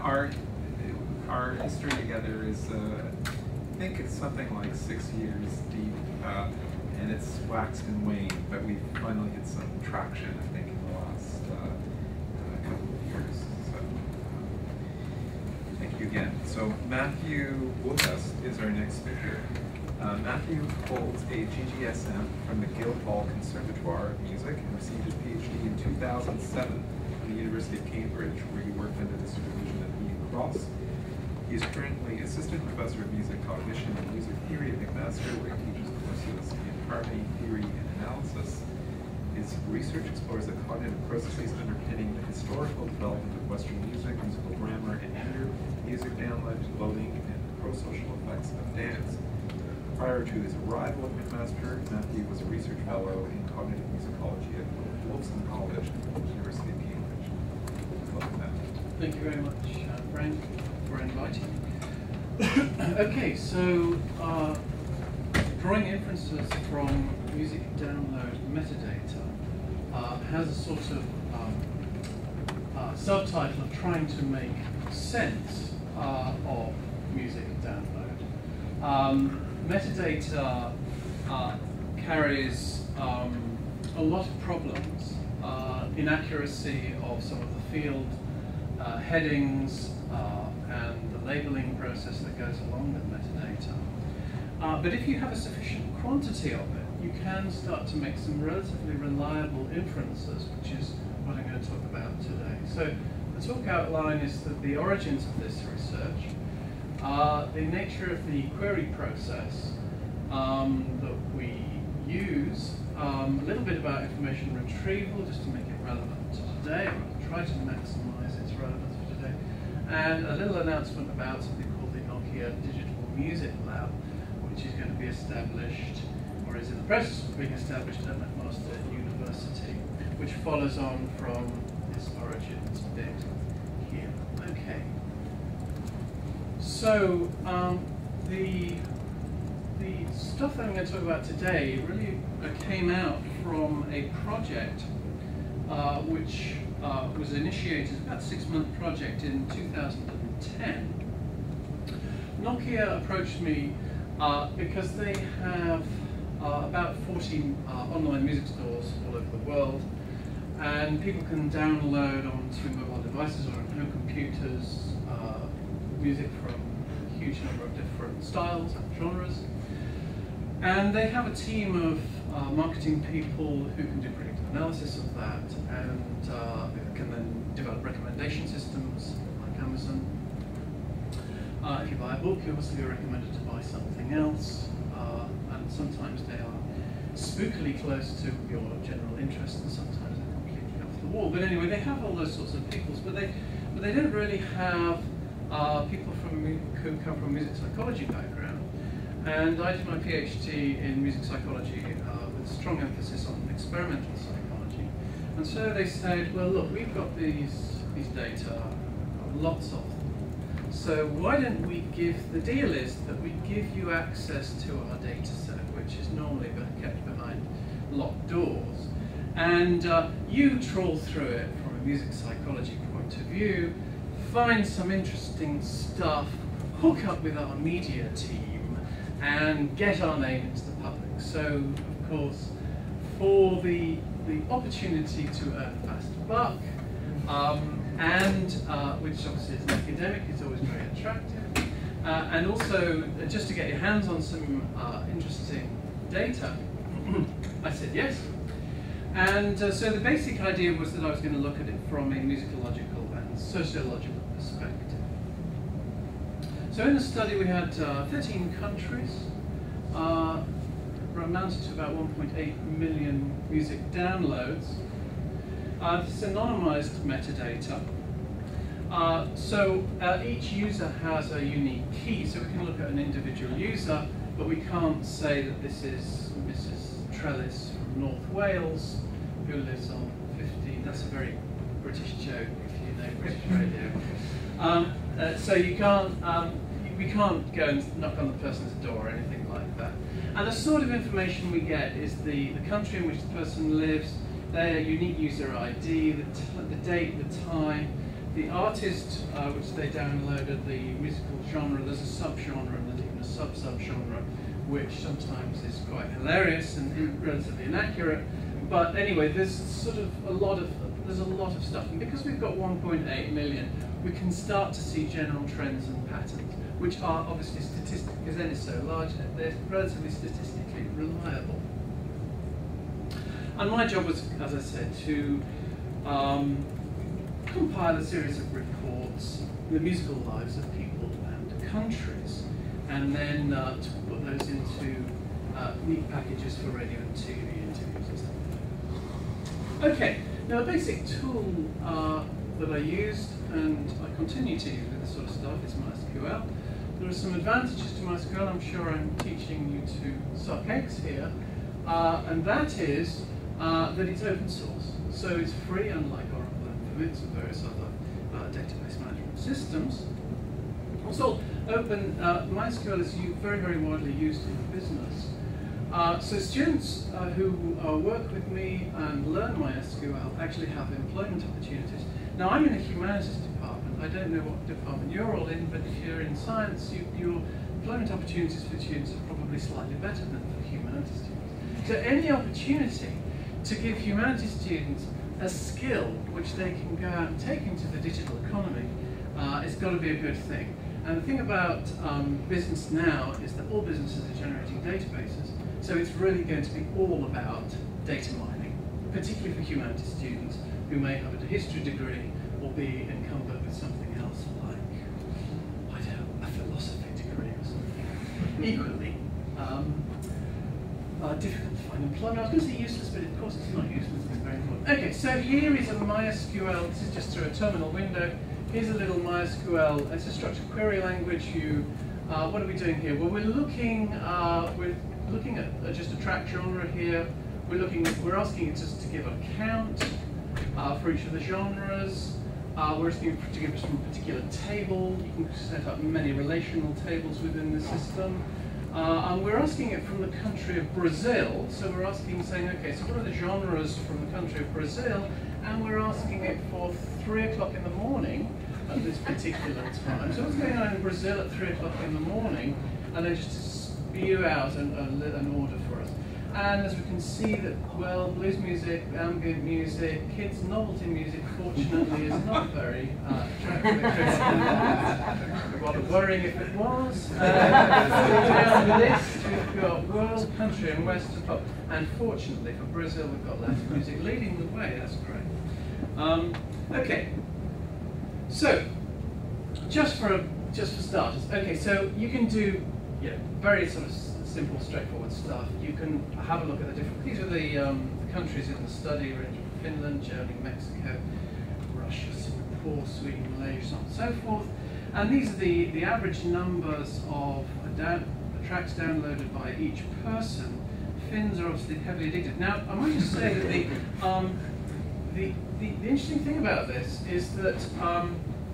our history together is, I think it's something like 6 years deep, and it's waxed and waned, but we've finally hit some traction, I think, in the last couple of years. So, thank you again. So Matthew Woolhouse is our next speaker. Matthew holds a GGSM from the Guildhall Conservatoire of Music and received his PhD in 2007 from the University of Cambridge, where he worked under the supervision of Ian Cross. He is currently Assistant Professor of Music Cognition and Music Theory at McMaster, where he teaches courses in harmony, theory, and analysis. His research explores the cognitive processes underpinning the historical development of Western music, musical grammar and meter, music download, loading, and pro-social effects of dance. Prior to his arrival at McMaster, Matthew was a research fellow in cognitive musicology at Woolhouse College at the University of Cambridge. Welcome, Matthew. Thank you very much, Frank, for inviting me. Okay, so drawing inferences from music download metadata has a sort of subtitle of trying to make sense of music download. Metadata carries a lot of problems, inaccuracy of some of the field headings and the labeling process that goes along with metadata. But if you have a sufficient quantity of it, you can start to make some relatively reliable inferences, which is what I'm going to talk about today. So the talk outline is that the origins of this research, the nature of the query process that we use, a little bit about information retrieval just to make it relevant to today, or try to maximize its relevance for today, and a little announcement about something called the Nokia Digital Music Lab, which is going to be established, or is in the process of being established at McMaster University, which follows on from this origins bit here. Okay. So the stuff that I'm going to talk about today really came out from a project which was initiated, about a 6-month project in 2010. Nokia approached me because they have about 40 online music stores all over the world, and people can download onto mobile devices or on home computers music from a huge number of different styles and genres. And they have a team of marketing people who can do predictive analysis of that, and can then develop recommendation systems like Amazon. If you buy a book, you're obviously recommended to buy something else, and sometimes they are spookily close to your general interest, and sometimes they're completely off the wall. But anyway, they have all those sorts of people, but they don't really have people who come from a music psychology background. And I did my PhD in music psychology with a strong emphasis on experimental psychology. And so they said, well, look, we've got these data, lots of them. So why don't we the deal is that we give you access to our data set, which is normally kept behind locked doors. And you trawl through it from a music psychology point of view, find some interesting stuff, hook up with our media team, and get our name into the public. So, of course, for the opportunity to earn a fast buck, which obviously as an academic is always very attractive, and also just to get your hands on some interesting data, I said yes. And so the basic idea was that I was going to look at it from a musicological and sociological perspective. So in the study we had 13 countries, amounted to about 1.8 million music downloads. This is anonymized metadata. So each user has a unique key, so we can look at an individual user, but we can't say that this is Mrs. Trellis from North Wales, who lives on 15. That's a very British joke if you know British radio. So you can't, we can't go and knock on the person's door or anything like that. And the sort of information we get is the country in which the person lives, their unique user ID, the date, the time, the artist, which they downloaded, the musical genre, there's a subgenre and there's even a sub-subgenre, which sometimes is quite hilarious and relatively inaccurate. But anyway, there's a lot of stuff, and because we've got 1.8 million, we can start to see general trends and patterns, which are obviously statistic, because N is so large, they're relatively statistically reliable. And my job was, as I said, to compile a series of reports, the musical lives of people and countries, and then to put those into neat packages for radio and TV interviews and stuff like that. Okay, now a basic tool that I used, and I continue to use with this sort of stuff, is MySQL. There are some advantages to MySQL. I'm sure I'm teaching you to suck eggs here, and that is that it's open source. So it's free, unlike Oracle and Vivid and various other database management systems. Also, MySQL is very, very widely used in business. So students who work with me and learn MySQL actually have employment opportunities. Now, I'm in a humanities department. I don't know what department you're all in, but if you're in science, your employment opportunities for students are probably slightly better than for humanities students. So any opportunity to give humanities students a skill which they can go out and take into the digital economy, it's got to be a good thing. And the thing about business now is that all businesses are generating databases, so it's really going to be all about data mining, particularly for humanities students who may have a history degree or be encumbered with something else like, I don't know, a philosophy degree or something. Equally difficult to find employment. I was going to say useless, but of course it's not useless, it's very important. Okay, so here is a MySQL, this is just through a terminal window. Here's a little MySQL, it's a structured query language. What are we doing here? Well, we're looking at just a track genre here. We're asking it just to give a count for each of the genres. We're asking it to give us from a particular table. You can set up many relational tables within the system. And we're asking it from the country of Brazil. So we're saying, okay, so what are the genres from the country of Brazil? And we're asking it for 3 o'clock in the morning at this particular time. So what's going on in Brazil at 3 o'clock in the morning? And then just spew out an order for us. And as we can see that, well, blues music, ambient music, kids' novelty music, fortunately, is not very attractive. Rather worrying if it was. Down the list, we've got world, country, and western pop. And fortunately for Brazil, we've got Latin music leading the way. That's great. Okay. So, just for starters. Okay, so you can do very sort of simple, straightforward stuff. You can have a look at the different. These are the countries in the study: Finland, Germany, Mexico, Russia, Singapore, Sweden, Malaysia, so on and so forth. And these are the average numbers of tracks downloaded by each person. Finns are obviously heavily addicted. Now, I might just say that the interesting thing about this is that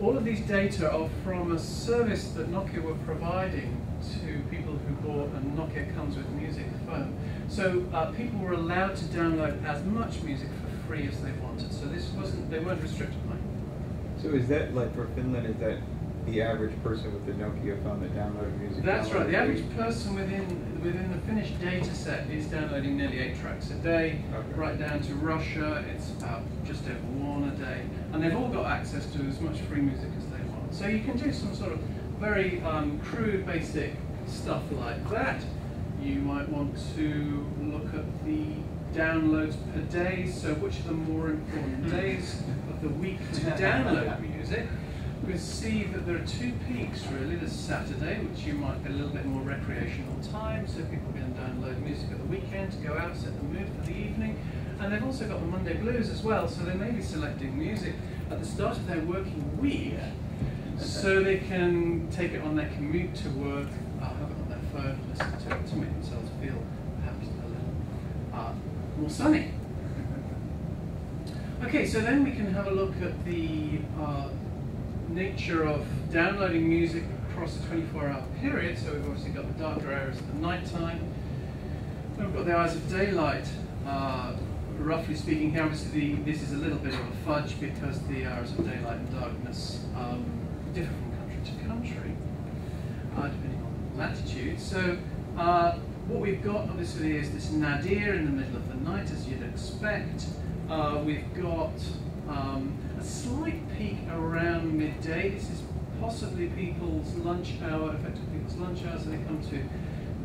all of these data are from a service that Nokia were providing to people who bought, and Nokia comes with music phone. So people were allowed to download as much music for free as they wanted. So they weren't restricted by it. So is that, like for Finland, is that the average person with the Nokia phone that downloaded music? That's right. The average person within the Finnish data set is downloading nearly 8 tracks a day. Okay. Right down to Russia, it's about just over 1 a day. And they've all got access to as much free music as they want. So you can do some sort of very crude, basic stuff like that. You might want to look at the downloads per day. So which are the more important days of the week to download music? We see that there are 2 peaks really. There's Saturday, which you might be a little bit more recreational time, so people can download music at the weekend to go out, set the mood for the evening. And they've also got the Monday blues as well, so they may be selecting music at the start of their working week, so they can take it on their commute to work, have it on their phone, listen to it to make themselves feel perhaps a little more sunny. Okay, so then we can have a look at the nature of downloading music across a 24-hour period. So we've obviously got the darker areas at the night time. We've got the hours of daylight roughly speaking here, obviously this is a little bit of a fudge because the hours of daylight and darkness differ from country to country, depending on latitude. So what we've got obviously is this nadir in the middle of the night, as you'd expect. We've got a slight peak around midday. This is possibly people's lunch hour, effectively people's lunch hour, so they come to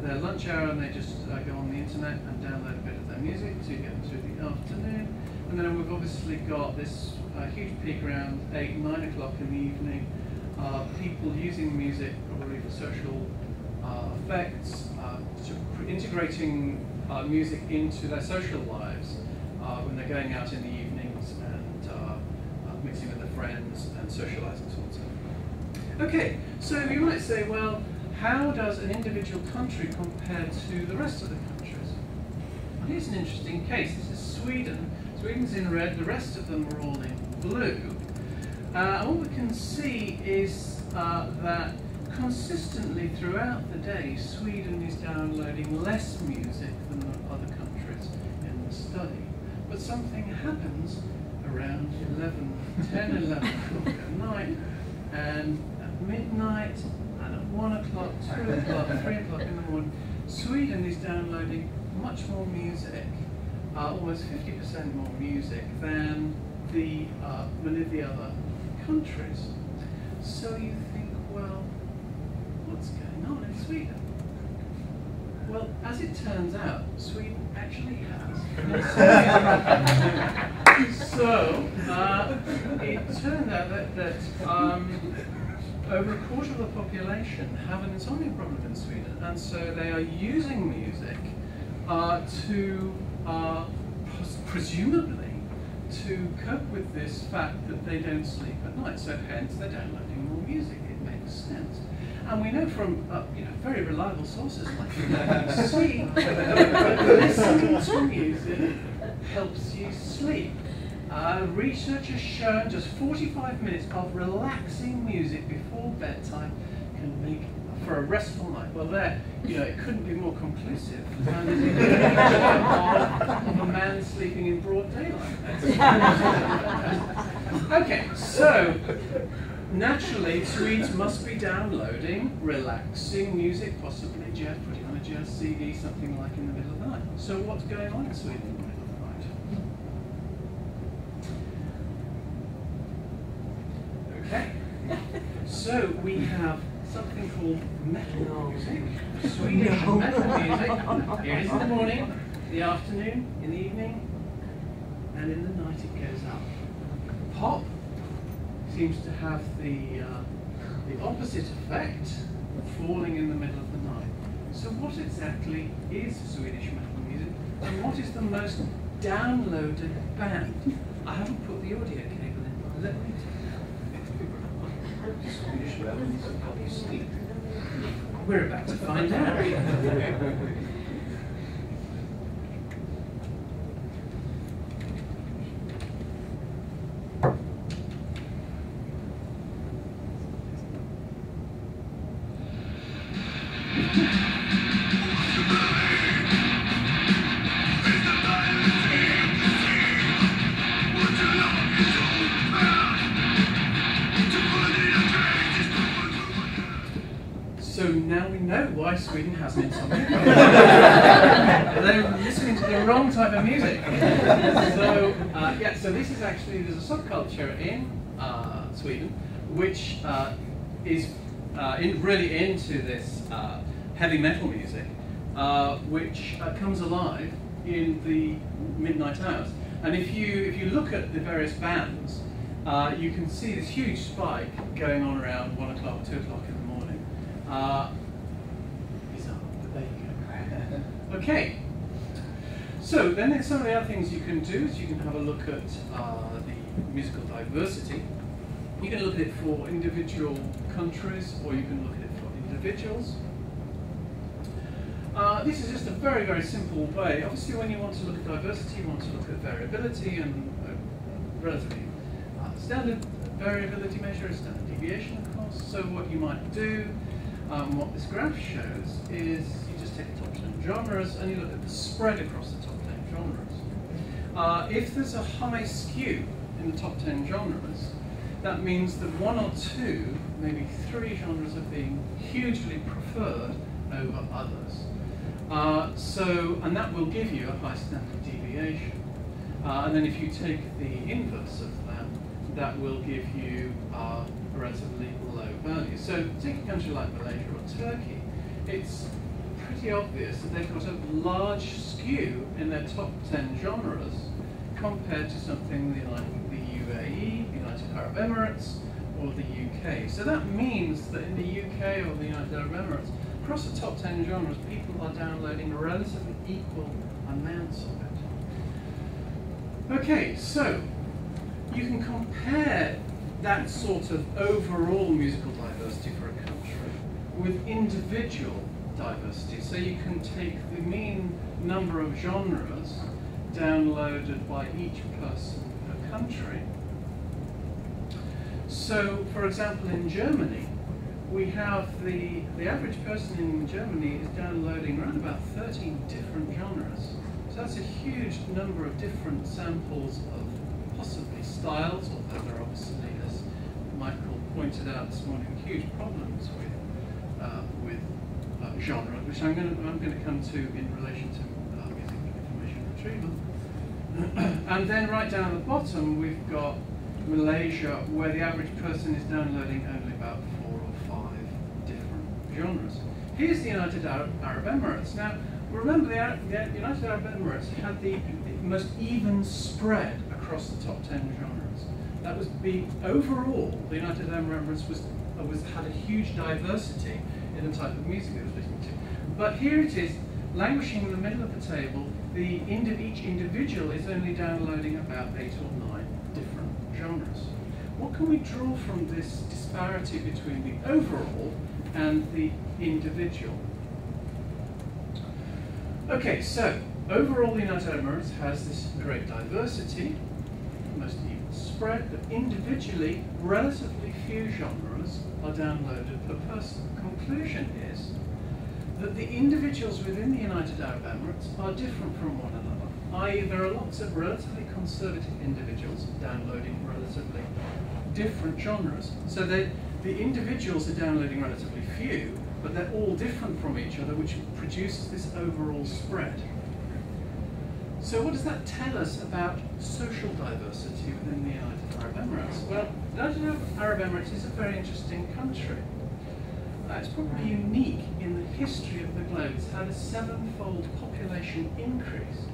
their lunch hour and they just go on the internet and download a bit of their music to get through the afternoon. And then we've obviously got this huge peak around 8, 9 o'clock in the evening. People using music probably for social effects, integrating music into their social lives when they're going out in the evenings and mixing with their friends and socializing sorts of. Okay, so you might say, well, how does an individual country compare to the rest of the countries? Well, here's an interesting case. This is Sweden. Sweden's in red, the rest of them are all in blue. What we can see is that consistently throughout the day, Sweden is downloading less music than the other countries in the study. But something happens around 10, 11 o'clock at night, and at midnight, and at 1 o'clock, 2 o'clock, 3 o'clock in the morning, Sweden is downloading much more music, almost 50% more music than many of the other countries. So you think, well, what's going on in Sweden? Well, as it turns out, Sweden actually has. So, it turned out that over a quarter of the population have an insomnia problem in Sweden, and so they are using music presumably to cope with this fact that they don't sleep at night. So hence they're downloading more music. It makes sense. And we know from very reliable sources like BBC that listening to music helps you sleep. Research has shown just 45 minutes of relaxing music before bedtime can make for a restful night. Well, it couldn't be more conclusive than of a man sleeping in broad daylight. Okay, so naturally, Swedes must be downloading relaxing music, possibly jazz, putting on a jazz CD, something like in the middle of the night. So what's going on in Sweden in the middle of the night? Okay, so we have something called metal music, Swedish metal music. Here it is in the morning, the afternoon, in the evening, and in the night it goes up. Pop seems to have the opposite effect, falling in the middle of the night. So what exactly is Swedish metal music, and what is the most downloaded band? I haven't put the audio cable in, but let me tell you. Swedish metal music help you sleep. We're about to find out. So now we know why Sweden has an insomnia problem. They're listening to the wrong type of music. So so this is actually, there's a subculture in Sweden which is really into this heavy metal music, which comes alive in the midnight hours. And if you look at the various bands, you can see this huge spike going on around 1 o'clock, 2 o'clock in the morning. Bizarre, but there you go. Okay, so then there's some of the other things you can do is you can have a look at the musical diversity. You can look at it for individual countries, or you can look at it for individuals. This is just a very, very simple way. Obviously, when you want to look at diversity, you want to look at variability, and relatively standard variability measure is standard deviation, of course. So what you might do, what this graph shows, is you just take the top 10 genres and you look at the spread across the top 10 genres. If there's a high skew in the top 10 genres, that means that one or two, maybe three genres are being hugely preferred over others. And that will give you a high standard deviation. And then if you take the inverse of that, that will give you a relatively low value. So take a country like Malaysia or Turkey, it's pretty obvious that they've got a large skew in their top 10 genres compared to something like the UAE, United Arab Emirates, or the UK. So that means that in the UK or the United Arab Emirates, across the top 10 genres, people are downloading relatively equal amounts of it. Okay, so you can compare that sort of overall musical diversity for a country with individual diversity. So you can take the mean number of genres downloaded by each person per country. So, for example, in Germany, we have the average person in Germany is downloading around about 13 different genres. So that's a huge number of different samples of possibly styles, although there are obviously, as Michael pointed out this morning, huge problems with genre, which I'm going to come to in relation to music information retrieval. And then right down at the bottom, we've got Malaysia, where the average person is downloading only about 4 or 5 different genres. Here's the United Arab Emirates. Now, remember the United Arab Emirates had the most even spread across the top 10 genres. That was overall, the United Arab Emirates had a huge diversity in the type of music it was listening to. But here it is, languishing in the middle of the table. Each individual is only downloading about 8 or 9 different genres. What can we draw from this disparity between the overall and the individual? Okay, so overall the United Arab Emirates has this great diversity, most even spread, but individually relatively few genres are downloaded per person. The conclusion is that the individuals within the United Arab Emirates are different from one another, i.e. there are lots of relatively conservative individuals downloading relatively different genres. So the individuals are downloading relatively few, but they're all different from each other, which produces this overall spread. So what does that tell us about social diversity within the United Arab Emirates? Well, the United Arab Emirates is a very interesting country. It's probably unique in the history of the globe. It's had a 7-fold population increase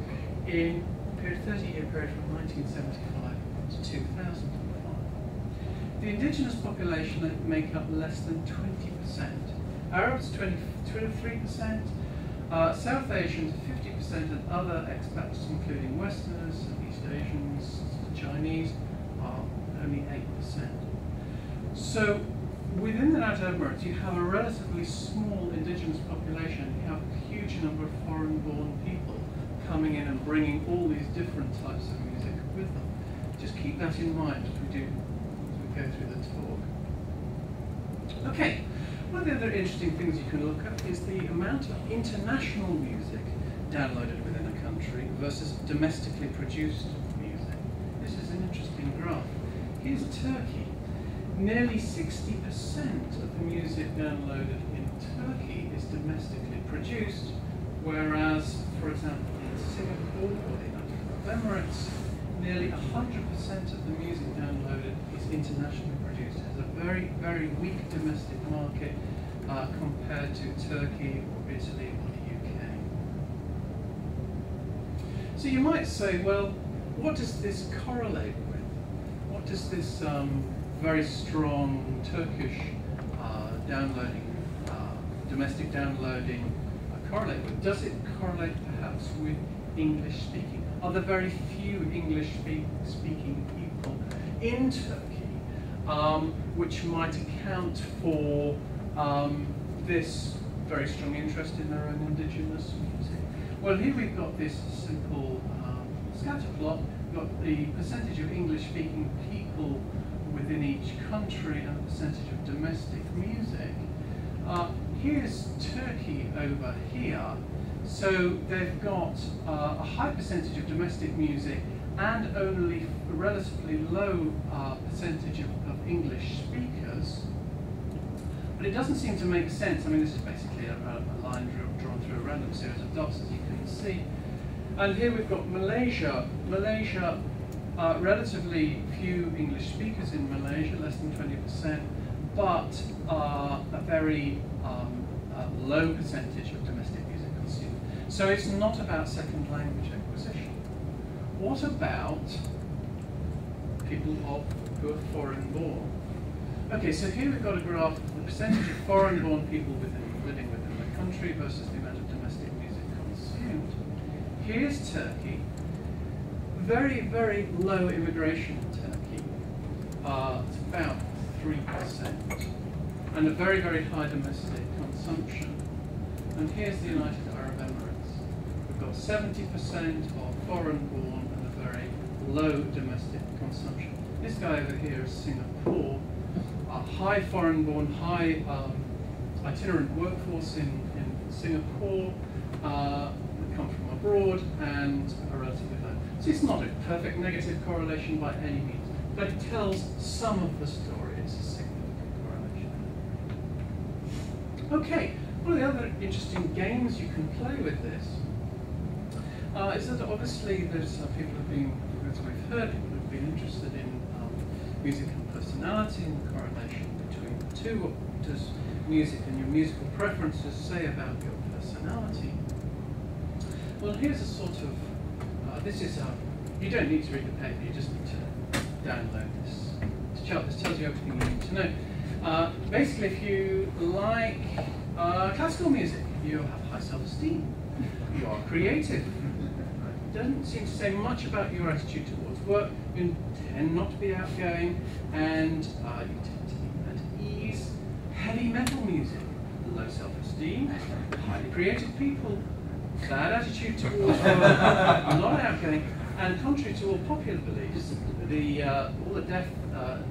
in a 30-year period from 1975 to 2005. The indigenous population make up less than 20%. Arabs 23%, South Asians 50%, and other expats, including Westerners, East Asians, Chinese, are only 8%. So within the United Arab Emirates, you have a relatively small indigenous population. You have a huge number of foreign-born people coming in and bringing all these different types of music with them. Just keep that in mind as we go through the talk. Okay, one of the other interesting things you can look at is the amount of international music downloaded within a country versus domestically produced music. This is an interesting graph. Here's Turkey. Nearly 60% of the music downloaded in Turkey is domestically produced, whereas, for example, in Singapore or the United Arab Emirates, nearly 100% of the music downloaded is internationally produced. It has a very, very weak domestic market compared to Turkey or Italy or the UK. So you might say, well, what does this correlate with? What does this very strong Turkish domestic downloading correlate with? Does it correlate perhaps with English speaking? Are there very few English speaking people in Turkey, which might account for this very strong interest in their own indigenous music? Well, here we've got this simple scatter plot. We've got the percentage of English speaking people within each country and the percentage of domestic music. Here's Turkey over here. So they've got a high percentage of domestic music and only a relatively low percentage of English speakers. But it doesn't seem to make sense. I mean, this is basically a line drawn through a random series of dots, as you can see. And here we've got Malaysia. Malaysia, relatively few English speakers in Malaysia, less than 20%, but a very low percentage of domestic music consumed. So it's not about second language acquisition. What about people who are foreign born? Okay, so here we've got a graph of the percentage of foreign born people living within the country versus the amount of domestic music consumed. Here's Turkey. Very, very low immigration in Turkey. It's about 3%. And a very, very high domestic consumption. And here's the United Arab Emirates. We've got 70% of foreign born and a very low domestic consumption. This guy over here is Singapore. High foreign born, high itinerant workforce in Singapore, come from abroad, and are relatively low. So it's not a perfect negative correlation by any means, but it tells some of the story. It's a significant correlation. Okay, one of the other interesting games you can play with this is that obviously there's people have been, as we've heard, people have been interested in music and personality and the correlation between the two. What does music and your musical preferences say about your personality? Well, here's a sort of, you don't need to read the paper, you just need to download this chart. This tells you everything you need to know. Basically, if you like classical music, you have high self-esteem, you are creative. It doesn't seem to say much about your attitude towards work. You tend not to be outgoing, and you tend to be at ease. Heavy metal music, low self-esteem, highly creative people, bad attitude towards work, not outgoing, and contrary to all popular beliefs, all the death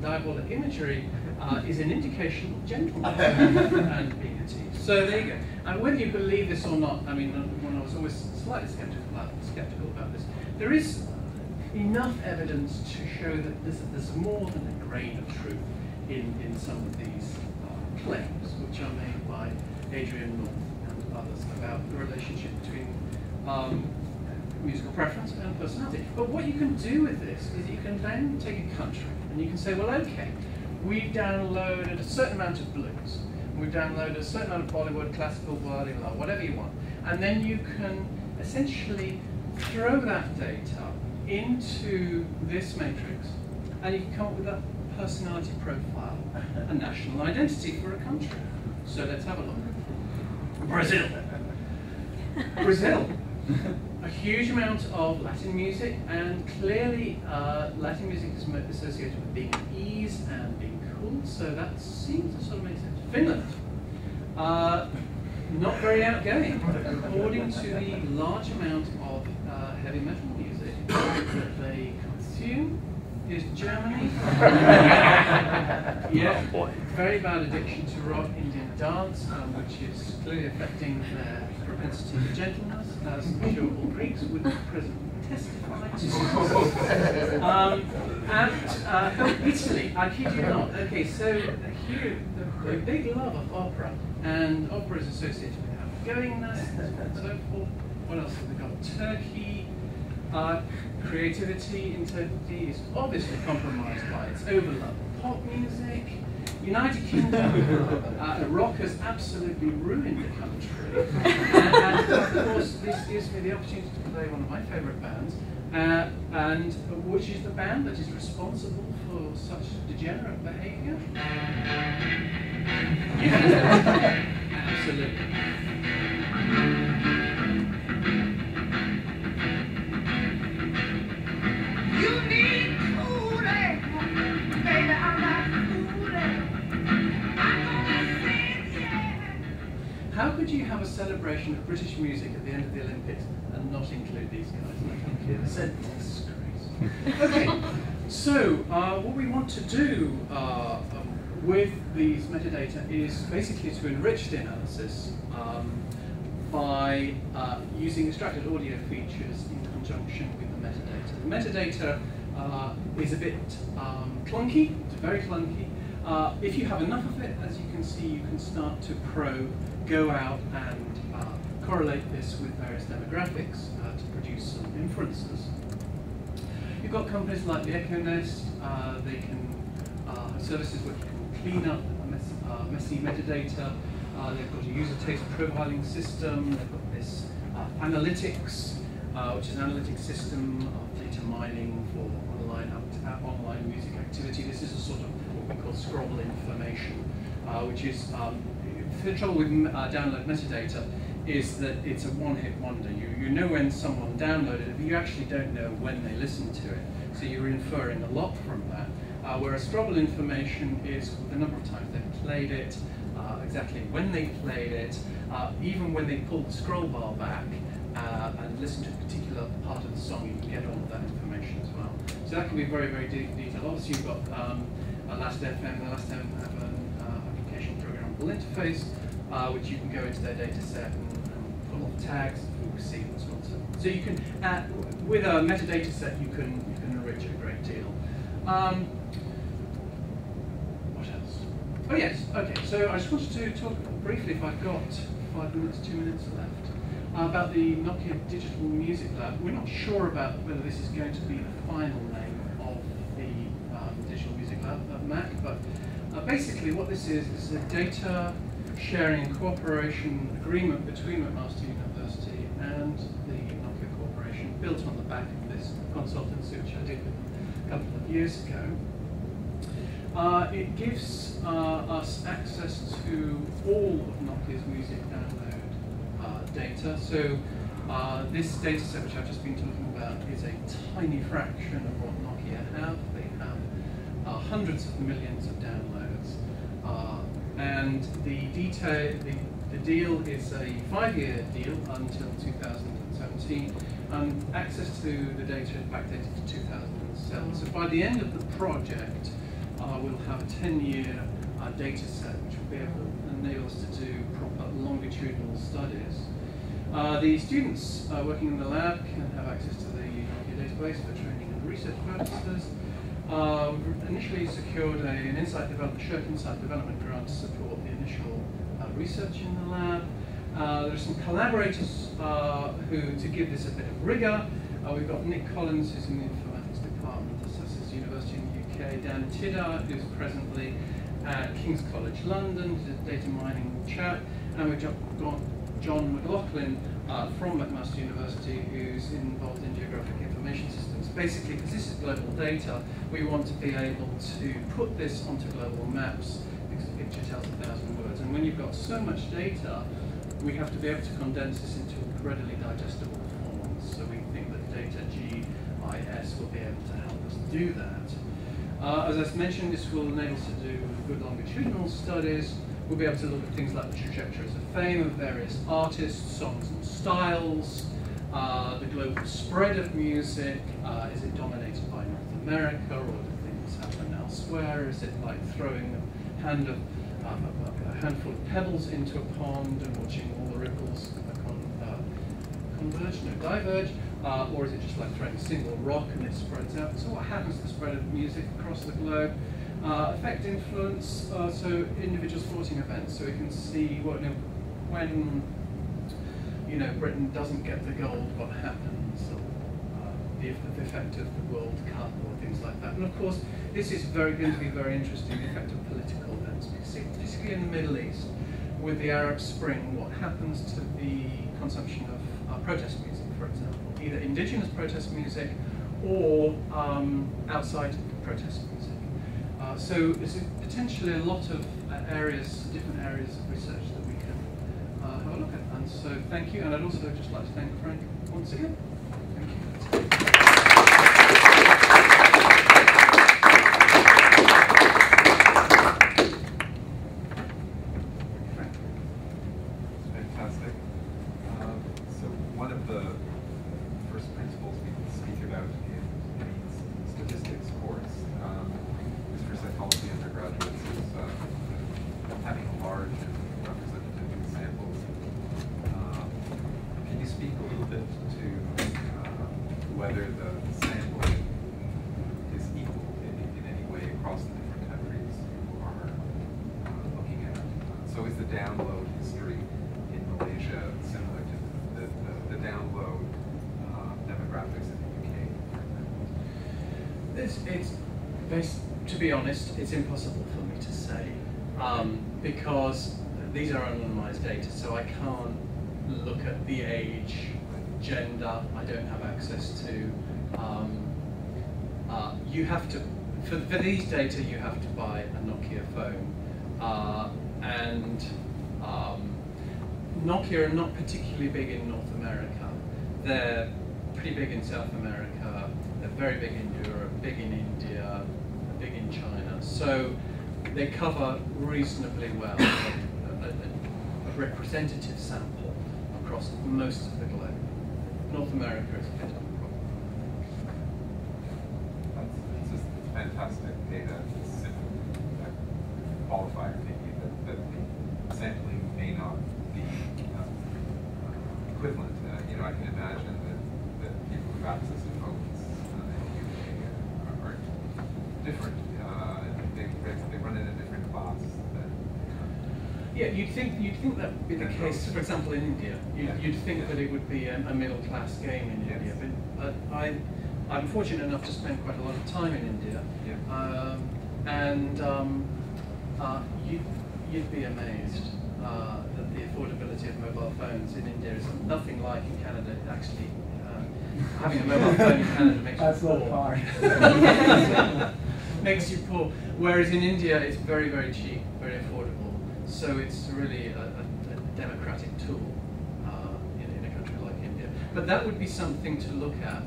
diabolic imagery is an indication of gentleness and being at ease. So there you go. And whether you believe this or not, I mean, when I was always slightly skeptical about this, there is enough evidence to show that there's more than a grain of truth in some of these claims, which are made by Adrian North and others about the relationship between musical preference and personality. But what you can do with this is you can then take a country and you can say, well, okay, we've downloaded a certain amount of blues, we've downloaded a certain amount of Bollywood, classical, Bollywood, whatever you want, and then you can essentially throw that data into this matrix, and you can come up with a personality profile, a national identity for a country. So let's have a look. Brazil. Brazil. A huge amount of Latin music, and clearly Latin music is associated with being at ease and being cool, so that seems to sort of make sense. Finland. Not very outgoing, according to the large amount of heavy metal music that they consume. Is Germany. Yeah, very bad addiction to rock Indian dance, which is clearly affecting their propensity for gentleness, as I'm sure all Greeks would presently testify to. And Italy, I kid you not. Okay, so here, the big love of opera, and opera is associated with outgoingness and so forth. What else have we got? Turkey. Creativity in Turkey is obviously compromised by its overlap of pop music. United Kingdom, rock has absolutely ruined the country. And of course, this gives me the opportunity to play one of my favourite bands, and which is the band that is responsible for such degenerate behaviour. Yeah, absolutely. How could you have a celebration of British music at the end of the Olympics and not include these guys? It's a disgrace. Okay, so what we want to do with these metadata is basically to enrich the analysis by using extracted audio features in conjunction with the metadata. The metadata is a bit clunky, it's very clunky. If you have enough of it, as you can see, you can start to probe, go out and correlate this with various demographics to produce some inferences. You've got companies like the Echo Nest, they can have services where you can clean up messy metadata. They've got a user taste profiling system. They've got this analytics, which is an analytics system of data mining for online music activity. This is a sort of what we call scroll information, which is the trouble with download metadata is that it's a one-hit wonder. You know when someone downloaded it, but you actually don't know when they listened to it. So you're inferring a lot from that. Whereas scroll information is the number of times they've played it, exactly when they played it, even when they pulled the scroll bar back and listened to a particular part of the song, you can get all of that information as well. So that can be very, very detailed. Obviously you've got Last.fm, and Last.fm have an application programmable interface, which you can go into their data set and pull off tags, see what's on. So you can, with a metadata set, you can enrich a great deal. What else? Oh yes, okay, so I just wanted to talk briefly, if I've got 5 minutes, 2 minutes left, about the Nokia Digital Music Lab. We're not sure about whether this is going to be the final name of the Digital Music Lab at Mac, but basically what this is a data sharing and cooperation agreement between McMaster University and the Nokia Corporation, built on the back of this consultancy which I did with them a couple of years ago. It gives us access to all of Nokia's music download data. So this data set which I've just been talking about is a tiny fraction of what Nokia have. They have hundreds of millions of downloads. And the deal is a 5-year deal until 2017, and access to the data is backdated to 2007. So by the end of the project, we'll have a 10-year data set which will be able to enable us to do proper longitudinal studies. The students working in the lab can have access to the Nokia database for training and research purposes. We've initially secured an shared insight development grant to support the initial research in the lab. There are some collaborators who, to give this a bit of rigour, we've got Nick Collins, who's in the informatics department at Sussex University in the UK, Dan Tidder, who's presently at King's College London, who's a data mining chap, and we've got John McLaughlin from McMaster University, who's involved in geographic information systems. Basically, because this is global data, we want to be able to put this onto global maps, because a picture tells 1,000 words. And when you've got so much data, we have to be able to condense this into readily digestible forms. So we think that data GIS will be able to help us do that. As I mentioned, this will enable us to do good longitudinal studies. We'll be able to look at things like the trajectories of fame of various artists, songs and styles, the global spread of music. Is it dominated by North America, or do things happen elsewhere? Is it like throwing a handful of pebbles into a pond and watching all the ripples converge, no diverge? Or is it just like throwing a single rock and it spreads out? So what happens to the spread of music across the globe? Effect influence, so individual sporting events, so we can see what, when Britain doesn't get the gold, what happens, or the effect of the World Cup, or things like that. And of course, this is going to be very interesting, the effect of political events, particularly in the Middle East, with the Arab Spring, what happens to the consumption of protest music, for example, either indigenous protest music or outside protest music. So there's potentially a lot of different areas of research that we can have a look at. And so thank you, and I'd also just like to thank Frank once again. Thank you. Frank. Fantastic. So one of the first principles we speak about in any statistics course for psychology undergraduates is having a large and representative samples. speak a little bit to whether the sampling is equal in any way across the different countries you are looking at? So is the download history in Malaysia similar to the download demographics in the UK, for example? To be honest, it's impossible for me to say because these are anonymized data, so I can't look at the age, gender. I don't have access to. You have to, for these data, you have to buy a Nokia phone, and Nokia are not particularly big in North America. They're pretty big in South America. They're very big in Europe, big in India, big in China. So they cover reasonably well a representative sample across most of the globe. North America is a bit of a problem. It's just fantastic data. It's simple qualifier maybe that the sampling may not be equivalent. I can imagine that people who have access to phones in the UK are different. They run in a different class. Yeah, you'd think that would be the case. For example, in India, you'd think that it would be a middle-class game in India. But I'm fortunate enough to spend quite a lot of time in India, and you'd be amazed that the affordability of mobile phones in India is nothing like in Canada. Actually, having a mobile phone in Canada makes you poor. Makes you poor. Whereas in India, it's very, very cheap, very affordable. So it's really a democratic tool in a country like India. But that would be something to look at.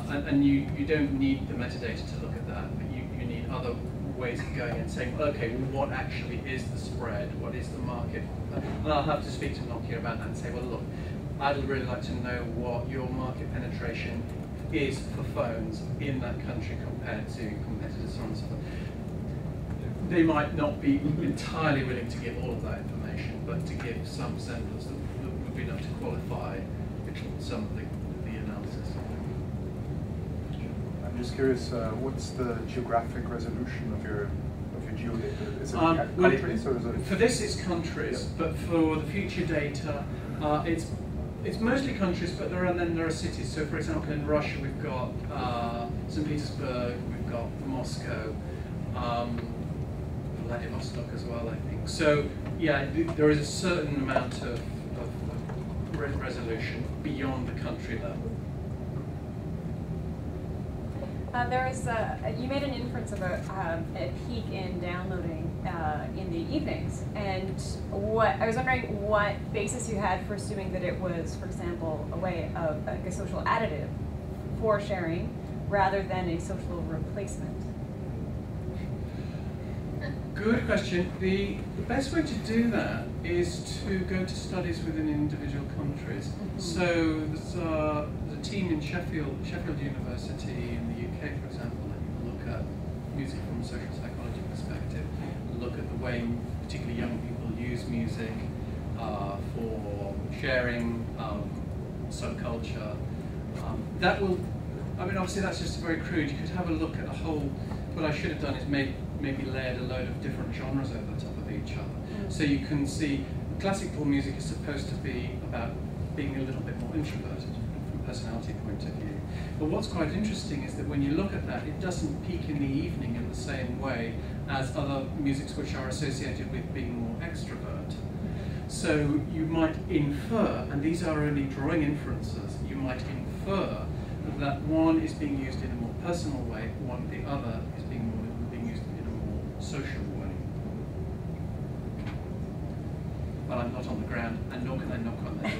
And you don't need the metadata to look at that, but you need other ways of going and saying, okay, well, what actually is the spread? What is the market? And I'll have to speak to Nokia about that and say, well, look, I'd really like to know what your market penetration is for phones in that country compared to competitors, so on and so forth. They might not be entirely willing to give all of that information, but to give some samples that would be enough to qualify some of the analysis. I'm just curious, what's the geographic resolution of your geodata? Is it countries or is it? For this, it's countries, but for the future data, it's mostly countries, but there are cities. So, for example, in Russia, we've got St. Petersburg, we've got Moscow. Vladivostok as well, I think. So, yeah, there is a certain amount of resolution beyond the country level. You made an inference of a peak in downloading in the evenings, and I was wondering what basis you had for assuming that it was, for example, a way of like a social additive for sharing rather than a social replacement. Good question. The best way to do that is to go to studies within individual countries. Mm-hmm. So there's a team in Sheffield University in the UK, for example, that you look at music from a social psychology perspective, look at the way particularly young people use music for sharing, subculture. That will, obviously that's just very crude. You could have a look at a whole, what I should have done is maybe layered a load of different genres over the top of each other. So you can see classical music is supposed to be about being a little bit more introverted from a personality point of view. But what's quite interesting is that when you look at that, it doesn't peak in the evening in the same way as other musics which are associated with being more extrovert. So you might infer, and these are only drawing inferences, you might infer that one is being used in a more personal way, the other is being used in a more social way. But I'm not on the ground, and nor can I knock on their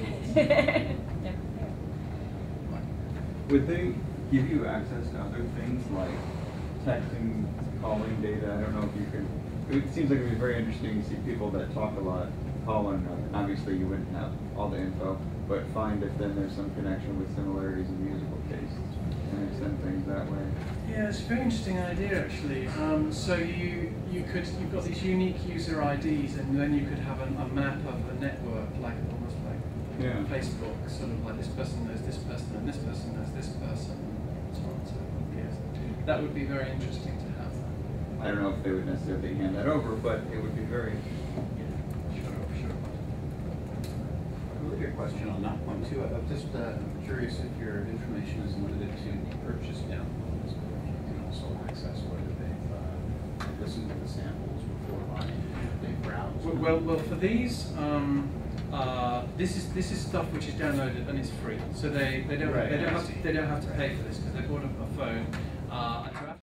doors. Would they give you access to other things like texting, calling data? I don't know if you could. It seems like it would be very interesting to see people that talk a lot call one another. Obviously, you wouldn't have all the info, but find if then there's some connection with similarities in musical tastes and extend things that way. Yeah, it's a very interesting idea actually. So you've got these unique user IDs, and then you could have a map of a network, like almost like Yeah. Facebook, sort of like this person knows this person and this person knows this person, and so on and so forth. Yes. That would be very interesting to have. I don't know if they would necessarily hand that over, but it would be very. Sure. Really good question on that one too. I'm just curious if your information is limited to purchase downloads, but if you can also access whether they've listened to the samples before buying, they've browsed. Well, for these, this is stuff which is downloaded and it's free, so they don't have to pay for this because they bought a phone.